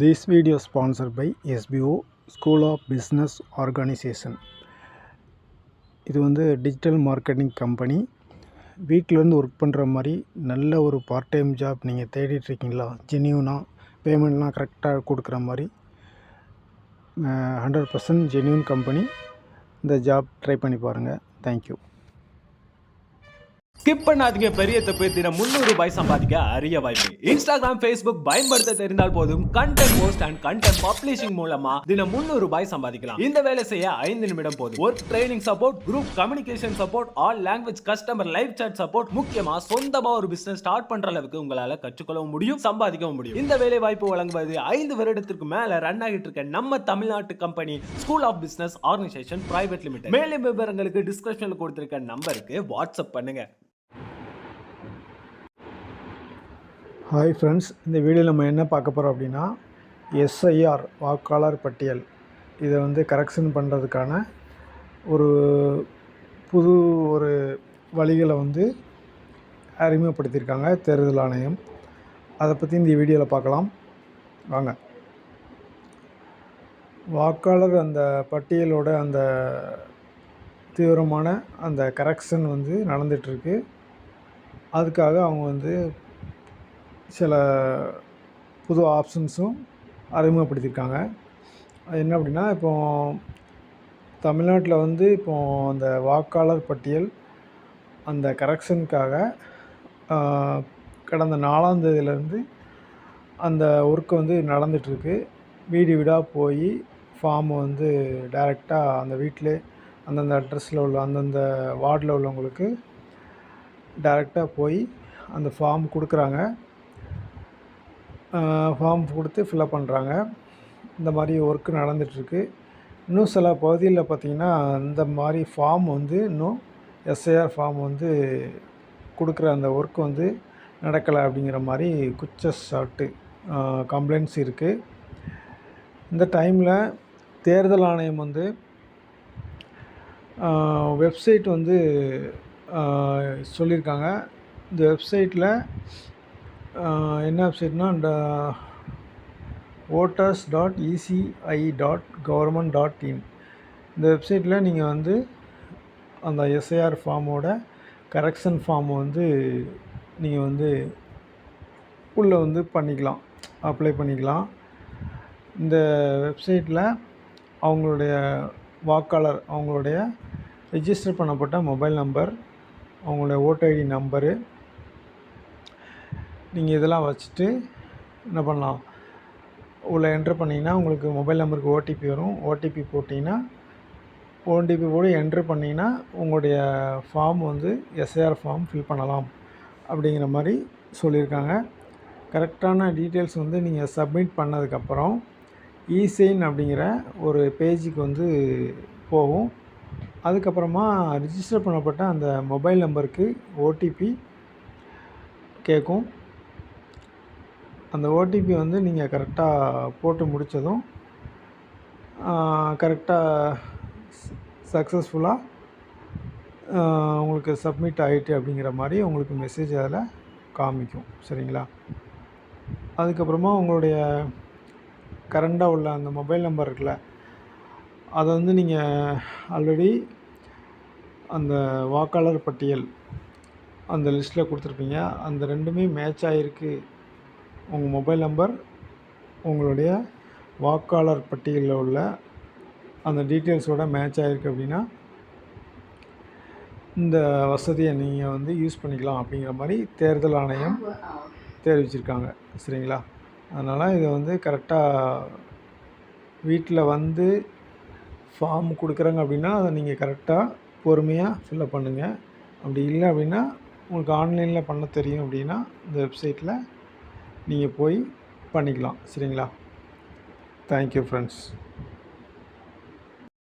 This video is sponsored by SBO School of Business Organization. இது வந்து digital marketing company. வீட்டிலேருந்து work பண்ணுற மாதிரி நல்ல ஒரு பார்ட் டைம் ஜாப் நீங்கள் தேடிட்டுருக்கீங்களா? ஜென்யூனாக பேமெண்ட்லாம் கரெக்டாக கொடுக்குற மாதிரி 100% ஜென்யூன் கம்பெனி. இந்த ஜாப் ட்ரை பண்ணி பாருங்கள். தேங்க்யூ. ஸ்கிப் பண்ணாதீங்க. பெரிய தப்பு. தினம் 300 ரூபாய் சம்பாதிக்க அரிய வாய்ப்பு. இன்ஸ்டாகிராம், ஃபேஸ்புக் பயன்படுத்த தெரிந்தால் போதும். Content post and content publishing மூலமா தினம் 300 ரூபாய் சம்பாதிக்கலாம். இந்த வேலை செய்ய 5 நிமிடம் போதும். Work training support, group communication support, all language customer live chat support, முக்கியமா சொந்தமா ஒரு பிசினஸ் ஸ்டார்ட் பண்ற அளவுக்கு உங்களால கற்றுக்கொள்ளவும் முடியும், சம்பாதிக்கவும் முடியும். இந்த வேலை வாய்ப்பு வழங்குவது 5 வருடத்திற்கு மேல ரன் ஆகிட்டு இருக்க நம்ம தமிழ்நாட்டு company school of business organisation private limited. மேலும் விவரங்களுக்கு டிஸ்கிரிப்ஷன்ல கொடுத்திருக்க நம்பருக்கு வாட்ஸ்அப் பண்ணுங்க. ஹாய் ஃப்ரெண்ட்ஸ், இந்த வீடியோவில் நம்ம என்ன பார்க்க போகிறோம் அப்படின்னா, எஸ்ஐஆர் வாக்காளர் பட்டியல் இதை வந்து கரெக்ஷன் பண்ணுறதுக்கான ஒரு புது வழிகளை வந்து அறிமுகப்படுத்தியிருக்காங்க தேர்தல் ஆணையம். அதை பற்றி இந்த வீடியோவில் பார்க்கலாம் வாங்க. வாக்காளர் அந்த பட்டியலோட அந்த தீவிரமான அந்த கரெக்ஷன் வந்து நடந்துகிட்ருக்கு. அதுக்காக அவங்க வந்து சில புது ஆப்ஷன்ஸும் அறிமுகப்படுத்தியிருக்காங்க. அது என்ன அப்படின்னா, இப்போது தமிழ்நாட்டில் வந்து இப்போது அந்த வாக்காளர் பட்டியல் அந்த கரெக்ஷனுக்காக கடந்த 4ஆம் தேதியிலேருந்து அந்த ஒர்க்கு வந்து நடந்துகிட்ருக்கு. வீடு வீடாக போய் ஃபார்ம் வந்து டைரெக்டாக அந்த வீட்டிலே அந்தந்த அட்ரஸில் உள்ள அந்தந்த வார்டில் உள்ளவங்களுக்கு டைரெக்டாக போய் அந்த ஃபார்ம் கொடுக்குறாங்க. ஃபார்ம் கொடுத்து ஃபில்அப் பண்ணுறாங்க. இந்த மாதிரி ஒர்க்கு நடந்துகிட்ருக்கு. இன்னும் சில பகுதிகளில் பார்த்திங்கன்னா இந்த மாதிரி ஃபார்ம் வந்து இன்னும் எஸ்ஐஆர் ஃபார்ம் வந்து கொடுக்குற அந்த ஒர்க் வந்து நடக்கலை அப்படிங்கிற மாதிரி குற்றச்சாட்டு கம்ப்ளைண்ட்ஸ் இருக்குது. இந்த டைமில் தேர்தல் ஆணையம் வந்து வெப்சைட் வந்து சொல்லியிருக்காங்க. இந்த வெப்சைட்டில் என்ன வெப்சைட்னா இந்த voters.eci.government.in இந்த வெப்சைட்டில் நீங்கள் வந்து அந்த எஸ்ஐஆர் ஃபார்மோட கரெக்ஷன் ஃபார்ம் வந்து நீங்கள் வந்து உள்ளே வந்து பண்ணிக்கலாம், அப்ளை பண்ணிக்கலாம். இந்த வெப்சைட்டில் அவங்களுடைய வாக்காளர் அவங்களுடைய ரெஜிஸ்டர் பண்ணப்பட்ட மொபைல் நம்பர், அவங்களுடைய ஓட்டர் ஐடி நம்பரு, நீங்கள் இதெல்லாம் வச்சுட்டு என்ன பண்ணலாம், உள்ளே என்ட்ரு பண்ணிங்கன்னா உங்களுக்கு மொபைல் நம்பருக்கு ஓடிபி வரும். ஓடிபி போட்டிங்கன்னா ஓடிபி போட்டு என்ட்ரு பண்ணிங்கன்னா உங்களுடைய ஃபார்ம் வந்து எஸ்ஐஆர் ஃபார்ம் ஃபில் பண்ணலாம் அப்படிங்கிற மாதிரி சொல்லியிருக்காங்க. கரெக்டான டீட்டெயில்ஸ் வந்து நீங்கள் சப்மிட் பண்ணதுக்கப்புறம் இசைன் அப்படிங்கிற ஒரு பேஜுக்கு வந்து போகும். அதுக்கப்புறமா ரிஜிஸ்டர் பண்ணப்பட்ட அந்த மொபைல் நம்பருக்கு ஓடிபி கேட்கும். அந்த ஓடிபி வந்து நீங்கள் கரெக்டாக போட்டு முடித்ததும் கரெக்டாக சக்ஸஸ்ஃபுல்லாக உங்களுக்கு சப்மிட் ஆகிட்டு அப்படிங்கிற மாதிரி உங்களுக்கு மெசேஜ் அதில் காமிக்கும். சரிங்களா? அதுக்கப்புறமா உங்களுடைய கரண்டாக உள்ள அந்த மொபைல் நம்பர் இருக்குல்ல, அதை வந்து நீங்கள் ஆல்ரெடி அந்த வாக்காளர் பட்டியல் அந்த லிஸ்ட்டில் கொடுத்துருப்பீங்க. அந்த ரெண்டுமே மேட்ச் ஆகிருக்கு. உங்கள் மொபைல் நம்பர் உங்களுடைய வாக்காளர் பட்டியலில் உள்ள அந்த டீட்டெயில்ஸோட மேட்ச் ஆகிருக்கு அப்படின்னா இந்த வசதியை நீங்கள் வந்து யூஸ் பண்ணிக்கலாம் அப்படிங்கிற மாதிரி தேர்தல் ஆணையம் தெரிவிச்சிருக்காங்க. சரிங்களா? அதனால் இதை வந்து கரெக்டாக வீட்டில் வந்து ஃபார்ம் கொடுக்குறாங்க அப்படின்னா அதை நீங்கள் கரெக்டாக பொறுமையாக ஃபில்அப் பண்ணுங்கள். அப்படி இல்லை அப்படின்னா உங்களுக்கு ஆன்லைனில் பண்ண தெரியும் அப்படின்னா இந்த வெப்சைட்டில் நீங்கள் போய் பண்ணிக்கலாம். சரிங்களா? Thank you friends.